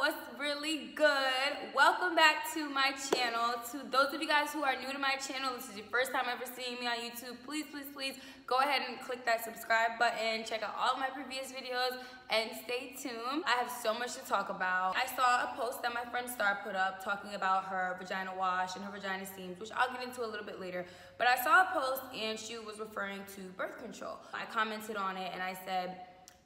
what's really good? Welcome back to my channel. To those of you guys who are new to my channel, this is your first time ever seeing me on YouTube, please go ahead and click that subscribe button, check out all of my previous videos, and stay tuned. I have so much to talk about. I saw a post that my friend Star put up talking about her vagina wash and her vagina steams, which I'll get into a little bit later. But I saw a post and she was referring to birth control. I commented on it and I said,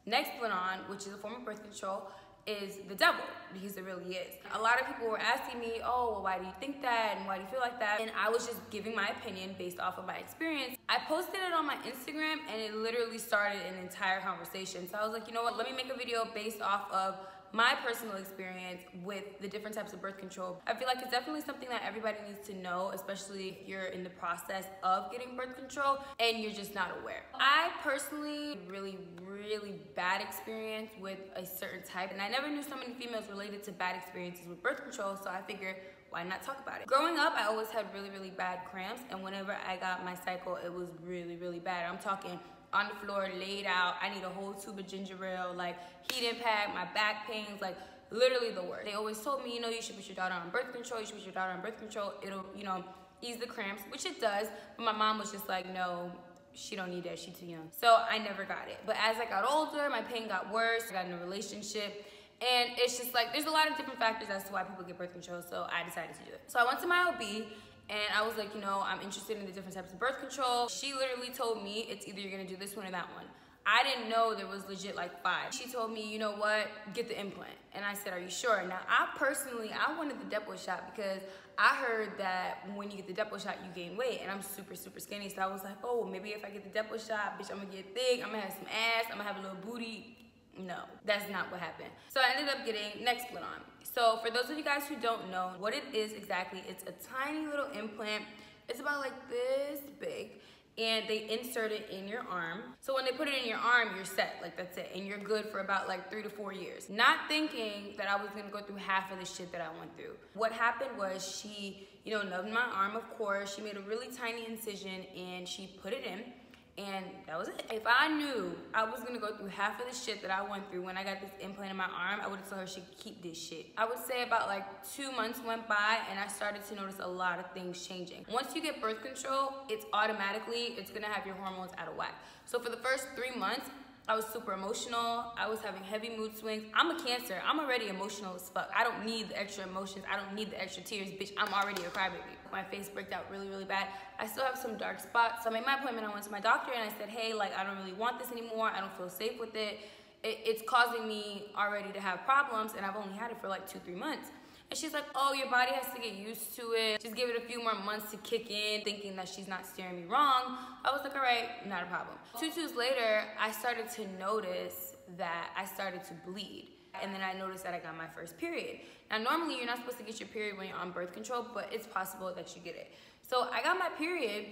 Nexplanon, which is a form of birth control, is the devil, because it really is. A lot of people were asking me, oh, well, why do you think that, and why do you feel like that? And I was just giving my opinion based off of my experience. I posted it on my Instagram, and it literally started an entire conversation. So I was like, you know what, let me make a video based off of my personal experience with the different types of birth control. I feel like it's definitely something that everybody needs to know, especially if you're in the process of getting birth control and you're just not aware. I personally really bad experience with a certain type, and I never knew so many females related to bad experiences with birth control, so I figured, why not talk about it? Growing up, I always had really bad cramps, and whenever I got my cycle, it was really bad. I'm talking on the floor, laid out, I need a whole tube of ginger ale, like heat impact, my back pains, like literally the worst. They always told me, you know, you should put your daughter on birth control, it'll, you know, ease the cramps, which it does, but my mom was just like, no, she don't need that, she's too young. So I never got it. But as I got older, my pain got worse, I got in a relationship, and it's just like, there's a lot of different factors as to why people get birth control, so I decided to do it. So I went to my OB, and I was like, you know, I'm interested in the different types of birth control. She literally told me, it's either you're gonna do this one or that one. I didn't know there was legit like 5. She told me, you know what, get the implant. And I said, are you sure? Now, I wanted the Depo shot because I heard that when you get the Depo shot, you gain weight. And I'm super skinny, so I was like, oh, maybe if I get the Depo shot, bitch, I'm gonna get thick, I'm gonna have some ass, I'm gonna have a little booty. No, that's not what happened. So I ended up getting Nexplanon. So for those of you guys who don't know what it is exactly, it's a tiny little implant. It's about like this big, and they insert it in your arm. So when they put it in your arm, you're set, like that's it. And you're good for about like 3 to 4 years. Not thinking that I was gonna go through half of the shit that I went through. What happened was she, you know, numbed my arm, of course. She made a really tiny incision and she put it in. And that was it. If I knew I was gonna go through half of the shit that I went through when I got this implant in my arm, I would've told her she could keep this shit. I would say about like 2 months went by and I started to notice a lot of things changing. Once you get birth control, it's gonna have your hormones out of whack. So for the first 3 months, I was super emotional. I was having heavy mood swings. I'm a Cancer. I'm already emotional as fuck. I don't need the extra emotions. I don't need the extra tears. Bitch, I'm already a crybaby. My face breaked out really bad. I still have some dark spots. So I made my appointment. I went to my doctor and I said, hey, like, I don't really want this anymore. I don't feel safe with it. It's causing me already to have problems, and I've only had it for like 2-3 months. And she's like, oh, your body has to get used to it. Just give it a few more months to kick in, thinking that she's not steering me wrong. I was like, all right, not a problem. 2 2s later, I started to notice that I started to bleed. And then I noticed that I got my first period. Now, normally you're not supposed to get your period when you're on birth control, but it's possible that you get it. So I got my period,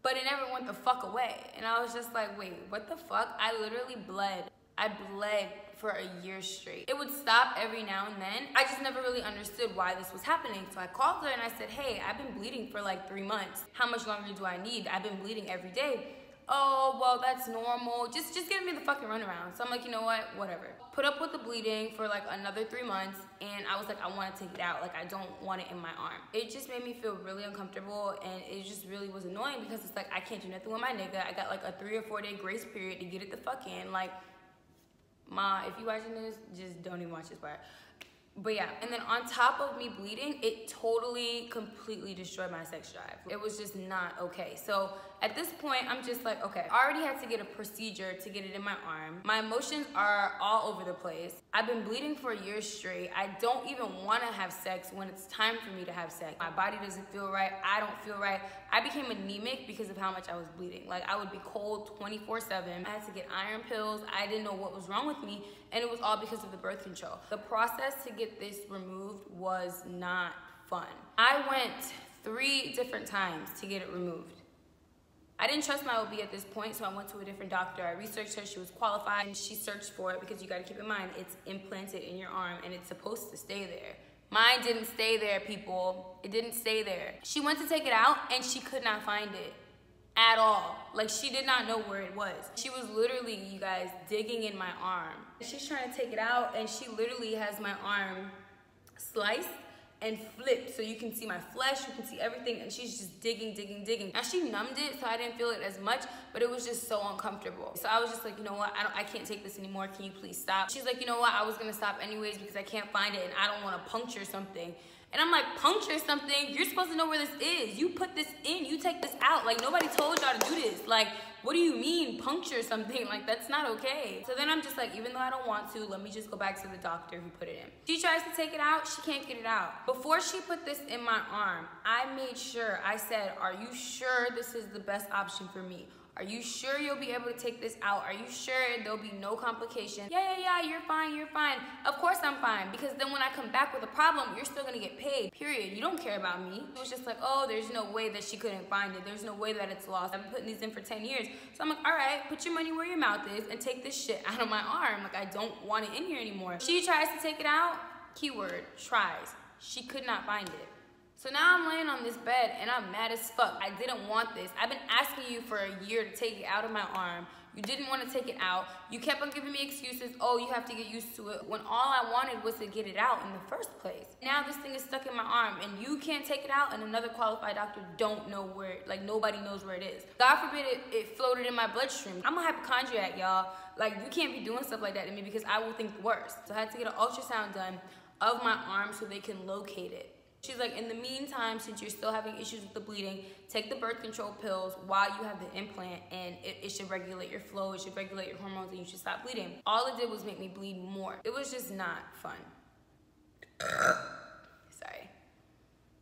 but it never went the fuck away. And I was just like, wait, what the fuck? I literally bled. I bled for a year straight. It would stop every now and then. I just never really understood why this was happening. So I called her and I said, hey, I've been bleeding for like 3 months. How much longer do I need? I've been bleeding every day. Oh, well, that's normal. Just give me the fucking runaround. So I'm like, you know what? Whatever. Put up with the bleeding for like another 3 months, and I was like, I want to take it out. Like, I don't want it in my arm. It just made me feel really uncomfortable, and it just really was annoying because it's like, I can't do nothing with my nigga. I got like a 3 or 4 day grace period to get it the fuck in. Like, Ma, if you watching this, just don't even watch this part. But yeah, and then on top of me bleeding, it totally, completely destroyed my sex drive. It was just not okay. So at this point, I'm just like, okay, I already had to get a procedure to get it in my arm. My emotions are all over the place. I've been bleeding for a year straight. I don't even want to have sex when it's time for me to have sex. My body doesn't feel right. I don't feel right. I became anemic because of how much I was bleeding. Like, I would be cold 24/7. I had to get iron pills. I didn't know what was wrong with me, and it was all because of the birth control. The process to get this removed was not fun. I went 3 different times to get it removed. I didn't trust my OB at this point, so I went to a different doctor. I researched her, she was qualified, and she searched for it because you gotta keep in mind, it's implanted in your arm and it's supposed to stay there. Mine didn't stay there, people. It didn't stay there. She went to take it out and she could not find it. at all. Like, she did not know where it was. She was literally, you guys, digging in my arm. She's trying to take it out, and she literally has my arm sliced and flipped, so you can see my flesh, you can see everything, and she's just digging. Now, she numbed it, so I didn't feel it as much, but it was just so uncomfortable. So I was just like, you know what, I can't take this anymore, can you please stop? She's like, you know what, I was gonna stop anyways because I can't find it and I don't wanna puncture something. And I'm like, puncture something? You're supposed to know where this is. You put this in, you take this out. Like, nobody told y'all to do this. Like, what do you mean, puncture something? Like, that's not okay. So then I'm just like, even though I don't want to, let me just go back to the doctor who put it in. She tries to take it out, she can't get it out. Before she put this in my arm, I made sure, I said, are you sure this is the best option for me? Are you sure you'll be able to take this out? Are you sure there'll be no complications? Yeah, you're fine. Of course I'm fine, because then when I come back with a problem, you're still gonna get paid, period. You don't care about me. It was just like, oh, there's no way that she couldn't find it. There's no way that it's lost. I've been putting these in for 10 years. So I'm like, all right, put your money where your mouth is and take this shit out of my arm. Like, I don't want it in here anymore. She tries to take it out, keyword, tries. She could not find it. So now I'm laying on this bed and I'm mad as fuck. I didn't want this. I've been asking you for a year to take it out of my arm. You didn't want to take it out. You kept on giving me excuses. Oh, you have to get used to it. When all I wanted was to get it out in the first place. Now this thing is stuck in my arm and you can't take it out and another qualified doctor don't know where, like, nobody knows where it is. God forbid it floated in my bloodstream. I'm a hypochondriac, y'all. Like, you can't be doing stuff like that to me because I will think the worst. So I had to get an ultrasound done of my arm so they can locate it. She's like, in the meantime, since you're still having issues with the bleeding, take the birth control pills while you have the implant, and it should regulate your flow, it should regulate your hormones, and you should stop bleeding. All it did was make me bleed more. It was just not fun. Sorry.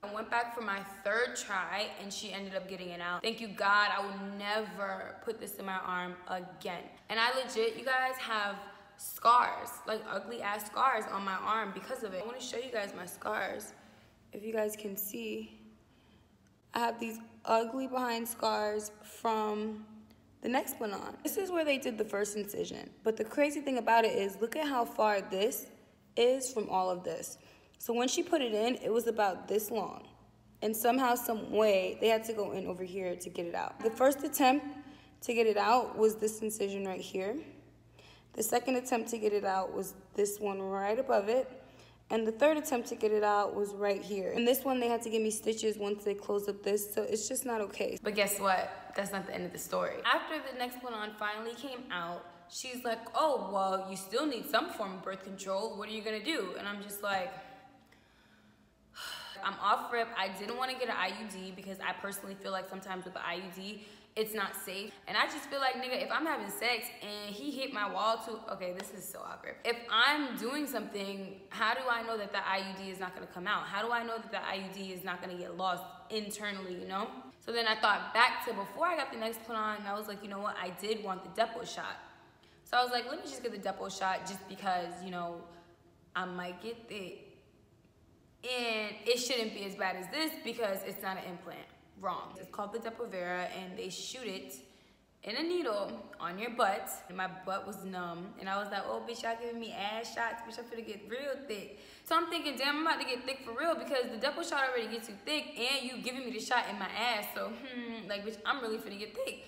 I went back for my third try, and she ended up getting it out. Thank you, God. I will never put this in my arm again. And I legit, you guys, have scars, like ugly ass scars on my arm because of it. I want to show you guys my scars. If you guys can see, I have these ugly behind scars from the Nexplanon. This is where they did the first incision. But the crazy thing about it is, look at how far this is from all of this. So when she put it in, it was about this long. And somehow, some way, they had to go in over here to get it out. The first attempt to get it out was this incision right here. The second attempt to get it out was this one right above it. And the third attempt to get it out was right here. And this one, they had to give me stitches once they closed up this, so it's just not okay. But guess what? That's not the end of the story. After the Nexplanon finally came out, she's like, oh, well, you still need some form of birth control. What are you gonna do? And I'm just like, I'm off rip. I didn't want to get an IUD because I personally feel like sometimes with the IUD, it's not safe. And I just feel like, nigga, if I'm having sex and he hit my wall too, okay, this is so awkward. If I'm doing something, how do I know that the IUD is not gonna come out? How do I know that the IUD is not gonna get lost internally, you know? So then I thought back to before I got the Nexplanon, and I was like, you know what, I did want the Depo shot. So I was like, let me just get the Depo shot just because, you know, I might get thick. And it shouldn't be as bad as this because it's not an implant. Wrong. It's called the Depo, and they shoot it in a needle on your butt, and my butt was numb, and I was like, oh, bitch, y'all giving me ass shots, bitch, I'm finna get real thick. So I'm thinking, damn, I'm about to get thick for real because the Depo shot already gets you thick, and you giving me the shot in my ass, so, like, bitch, I'm really finna get thick.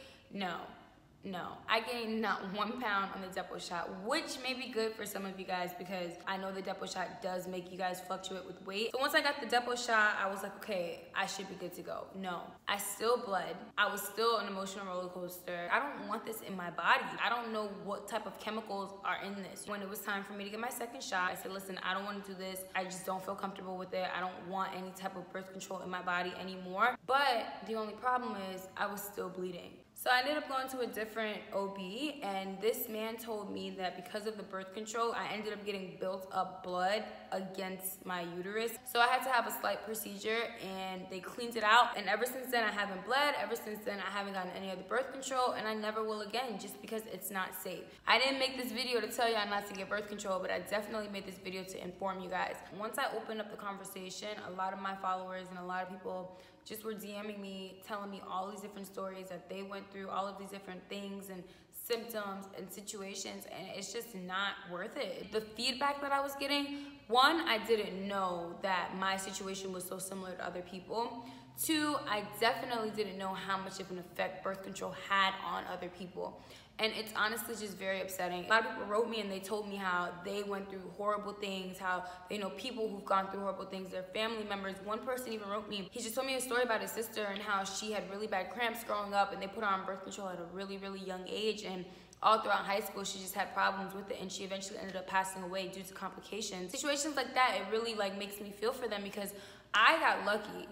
No, I gained not 1 pound on the Depo shot, which may be good for some of you guys because I know the Depo shot does make you guys fluctuate with weight. So once I got the Depo shot, I was like, okay, I should be good to go. No, I still bled. I was still an emotional roller coaster. I don't want this in my body. I don't know what type of chemicals are in this. When it was time for me to get my second shot, I said, listen, I don't want to do this. I just don't feel comfortable with it. I don't want any type of birth control in my body anymore. But the only problem is I was still bleeding. So I ended up going to a different OB, and this man told me that because of the birth control, I ended up getting built up blood against my uterus. So I had to have a slight procedure, and they cleaned it out. And ever since then, I haven't bled. Ever since then, I haven't gotten any other birth control, and I never will again, just because it's not safe. I didn't make this video to tell y'all not to get birth control, but I definitely made this video to inform you guys. Once I opened up the conversation, a lot of my followers and a lot of people just were DMing me, telling me all these different stories that they went through, all of these different things and symptoms and situations, and it's just not worth it. The feedback that I was getting one, I didn't know that my situation was so similar to other people. Two, I definitely didn't know how much of an effect birth control had on other people. And it's honestly just very upsetting. A lot of people wrote me and they told me how they went through horrible things, how they know people who've gone through horrible things, their family members. One person even wrote me, he just told me a story about his sister and how she had really bad cramps growing up and they put her on birth control at a really, really young age. And all throughout high school, she just had problems with it and she eventually ended up passing away due to complications. Situations like that, it really like makes me feel for them because I got lucky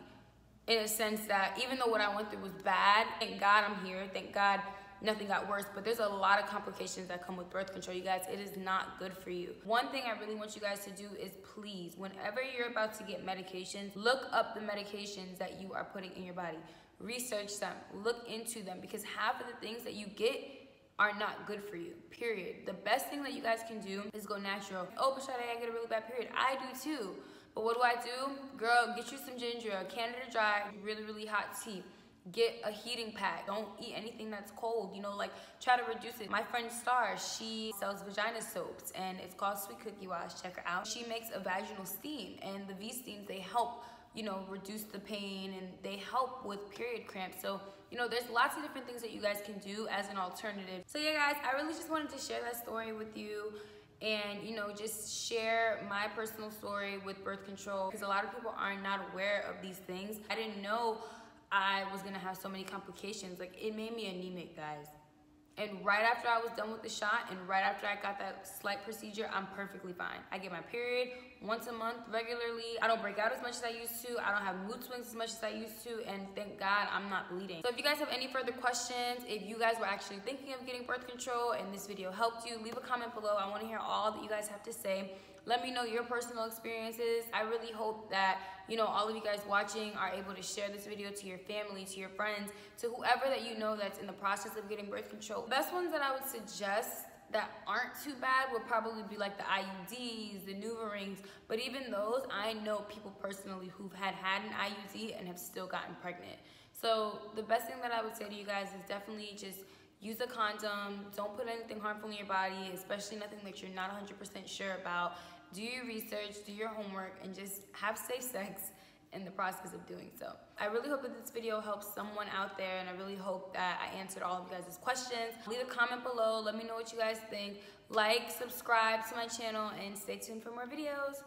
in a sense that even though what I went through was bad, thank God I'm here, thank God nothing got worse, but there's a lot of complications that come with birth control, you guys. It is not good for you. One thing I really want you guys to do is please, whenever you're about to get medications, look up the medications that you are putting in your body. Research them, look into them, because half of the things that you get are not good for you, period. The best thing that you guys can do is go natural. Oh, but Sade, I get a really bad period. I do too. But what do? Girl, get you some ginger, Canada Dry, really, really hot tea. Get a heating pad. Don't eat anything that's cold, you know, like try to reduce it. My friend Star, she sells vagina soaps and it's called Sweet Cookie Wash. Check her out. She makes a vaginal steam and the V steams, they help, you know, reduce the pain and they help with period cramps. So, you know, there's lots of different things that you guys can do as an alternative. So yeah, guys, I really just wanted to share that story with you and, you know, just share my personal story with birth control because a lot of people are not aware of these things. I didn't know I was gonna have so many complications. Like, it made me anemic, guys. And right after I was done with the shot and right after I got that slight procedure, I'm perfectly fine. I get my period once a month regularly. I don't break out as much as I used to. I don't have mood swings as much as I used to. And thank God I'm not bleeding. So if you guys have any further questions, if you guys were actually thinking of getting birth control and this video helped you, leave a comment below. I wanna hear all that you guys have to say. Let me know your personal experiences. I really hope that, you know, all of you guys watching are able to share this video to your family, to your friends, to whoever that you know that's in the process of getting birth control. The best ones that I would suggest that aren't too bad would probably be like the IUDs, the NuvaRings, but even those, I know people personally who've had an IUD and have still gotten pregnant. So the best thing that I would say to you guys is definitely just use a condom. Don't put anything harmful in your body, especially nothing that you're not 100% sure about. Do your research, do your homework, and just have safe sex in the process of doing so. I really hope that this video helps someone out there, and I really hope that I answered all of you guys' questions. Leave a comment below. Let me know what you guys think. Like, subscribe to my channel, and stay tuned for more videos.